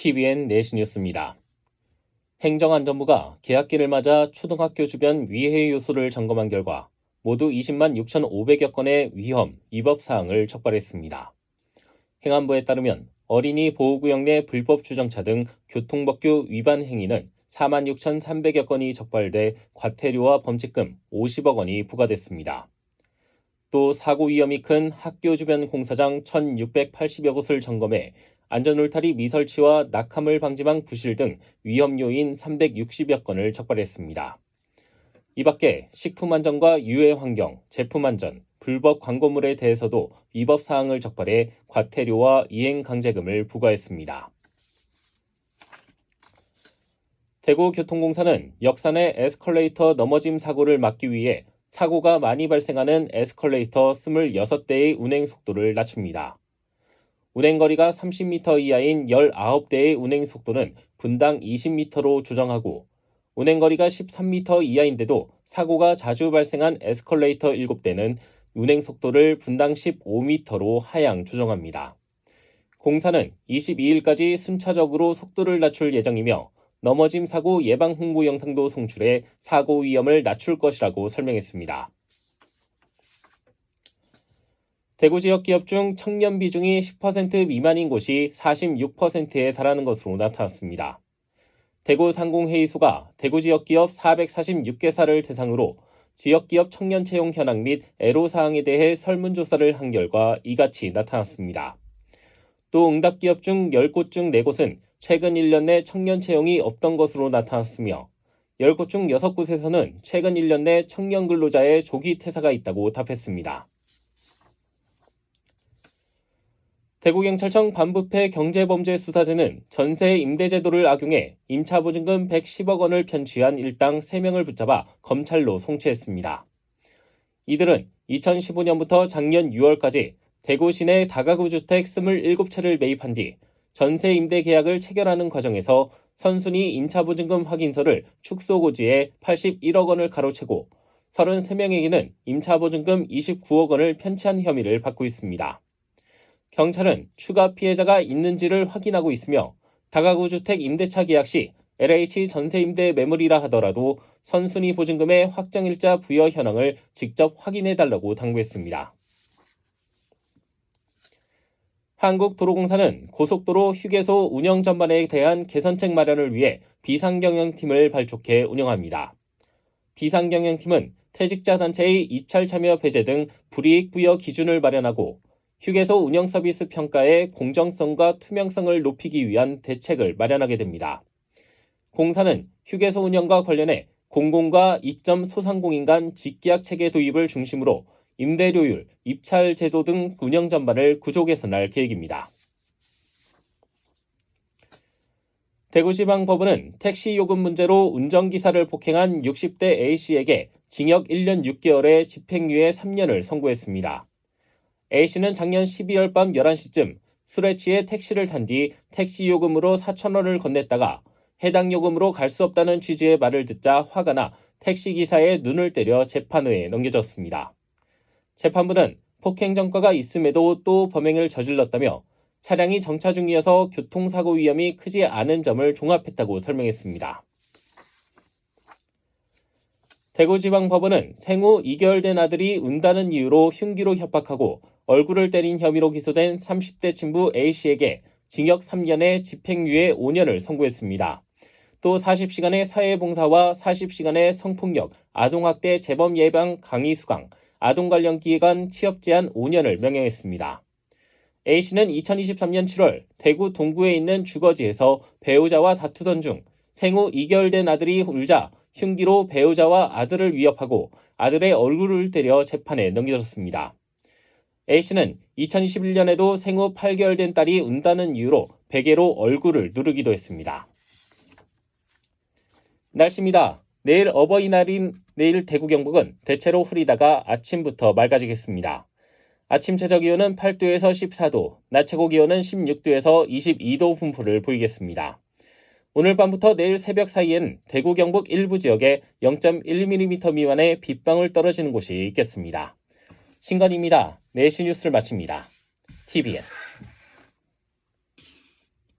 TVN 내시 뉴스입니다. 행정안전부가 개학기를 맞아 초등학교 주변 위해 요소를 점검한 결과 모두 20만 6,500여 건의 위험, 위법 사항을 적발했습니다. 행안부에 따르면 어린이 보호구역 내 불법 주정차 등 교통법규 위반 행위는 4만 6,300여 건이 적발돼 과태료와 범칙금 50억 원이 부과됐습니다. 또 사고 위험이 큰 학교 주변 공사장 1,680여 곳을 점검해 안전울타리 미설치와 낙하물 방지망 부실 등 위험 요인 360여 건을 적발했습니다. 이 밖에 식품안전과 유해환경, 제품안전, 불법 광고물에 대해서도 위법 사항을 적발해 과태료와 이행강제금을 부과했습니다. 대구교통공사는 역산의 에스컬레이터 넘어짐 사고를 막기 위해 사고가 많이 발생하는 에스컬레이터 26대의 운행 속도를 낮춥니다. 운행거리가 30m 이하인 19대의 운행 속도는 분당 20m로 조정하고 운행거리가 13m 이하인데도 사고가 자주 발생한 에스컬레이터 7대는 운행 속도를 분당 15m로 하향 조정합니다. 공사는 22일까지 순차적으로 속도를 낮출 예정이며 넘어짐 사고 예방 홍보 영상도 송출해 사고 위험을 낮출 것이라고 설명했습니다. 대구 지역 기업 중 청년 비중이 10% 미만인 곳이 46%에 달하는 것으로 나타났습니다. 대구 상공회의소가 대구 지역 기업 446개사를 대상으로 지역 기업 청년 채용 현황 및 애로사항에 대해 설문조사를 한 결과 이같이 나타났습니다. 또 응답 기업 중 10곳 중 4곳은 최근 1년 내 청년 채용이 없던 것으로 나타났으며 10곳 중 6곳에서는 최근 1년 내 청년 근로자의 조기 퇴사가 있다고 답했습니다. 대구경찰청 반부패 경제범죄수사대는 전세 임대제도를 악용해 임차보증금 110억 원을 편취한 일당 3명을 붙잡아 검찰로 송치했습니다. 이들은 2015년부터 작년 6월까지 대구 시내 다가구 주택 27채를 매입한 뒤 전세 임대 계약을 체결하는 과정에서 선순위 임차보증금 확인서를 축소 고지해 81억 원을 가로채고 33명에게는 임차보증금 29억 원을 편취한 혐의를 받고 있습니다. 경찰은 추가 피해자가 있는지를 확인하고 있으며 다가구 주택 임대차 계약 시 LH 전세임대 매물이라 하더라도 선순위 보증금의 확정일자 부여 현황을 직접 확인해달라고 당부했습니다. 한국도로공사는 고속도로 휴게소 운영 전반에 대한 개선책 마련을 위해 비상경영팀을 발족해 운영합니다. 비상경영팀은 퇴직자 단체의 입찰 참여 배제 등 불이익 부여 기준을 마련하고 휴게소 운영 서비스 평가의 공정성과 투명성을 높이기 위한 대책을 마련하게 됩니다. 공사는 휴게소 운영과 관련해 공공과 이점 소상공인 간 직계약 체계 도입을 중심으로 임대료율, 입찰 제도 등 운영 전반을 구조 개선할 계획입니다. 대구지방법원은 택시 요금 문제로 운전기사를 폭행한 60대 A씨에게 징역 1년 6개월에 집행유예 3년을 선고했습니다. A씨는 작년 12월 밤 11시쯤 술에 취해 택시를 탄 뒤 택시 요금으로 4,000원을 건넸다가 해당 요금으로 갈 수 없다는 취지의 말을 듣자 화가 나 택시기사의 눈을 때려 재판부에 넘겨졌습니다. 재판부는 폭행 전과가 있음에도 또 범행을 저질렀다며 차량이 정차 중이어서 교통사고 위험이 크지 않은 점을 종합했다고 설명했습니다. 대구지방법원은 생후 2개월 된 아들이 운다는 이유로 흉기로 협박하고 얼굴을 때린 혐의로 기소된 30대 친부 A씨에게 징역 3년에 집행유예 5년을 선고했습니다. 또 40시간의 사회봉사와 40시간의 성폭력, 아동학대 재범 예방 강의 수강, 아동 관련 기관 취업 제한 5년을 명령했습니다. A씨는 2023년 7월 대구 동구에 있는 주거지에서 배우자와 다투던 중 생후 2개월 된 아들이 울자 흉기로 배우자와 아들을 위협하고 아들의 얼굴을 때려 재판에 넘겨졌습니다. A씨는 2021년에도 생후 8개월 된 딸이 운다는 이유로 베개로 얼굴을 누르기도 했습니다. 날씨입니다. 내일 어버이날인 내일 대구 경북은 대체로 흐리다가 아침부터 맑아지겠습니다. 아침 최저기온은 8도에서 14도, 낮 최고기온은 16도에서 22도 분포를 보이겠습니다. 오늘 밤부터 내일 새벽 사이엔 대구 경북 일부 지역에 0.1mm 미만의 빗방울 떨어지는 곳이 있겠습니다. 신건희입니다. 내시 뉴스를 마칩니다. TVN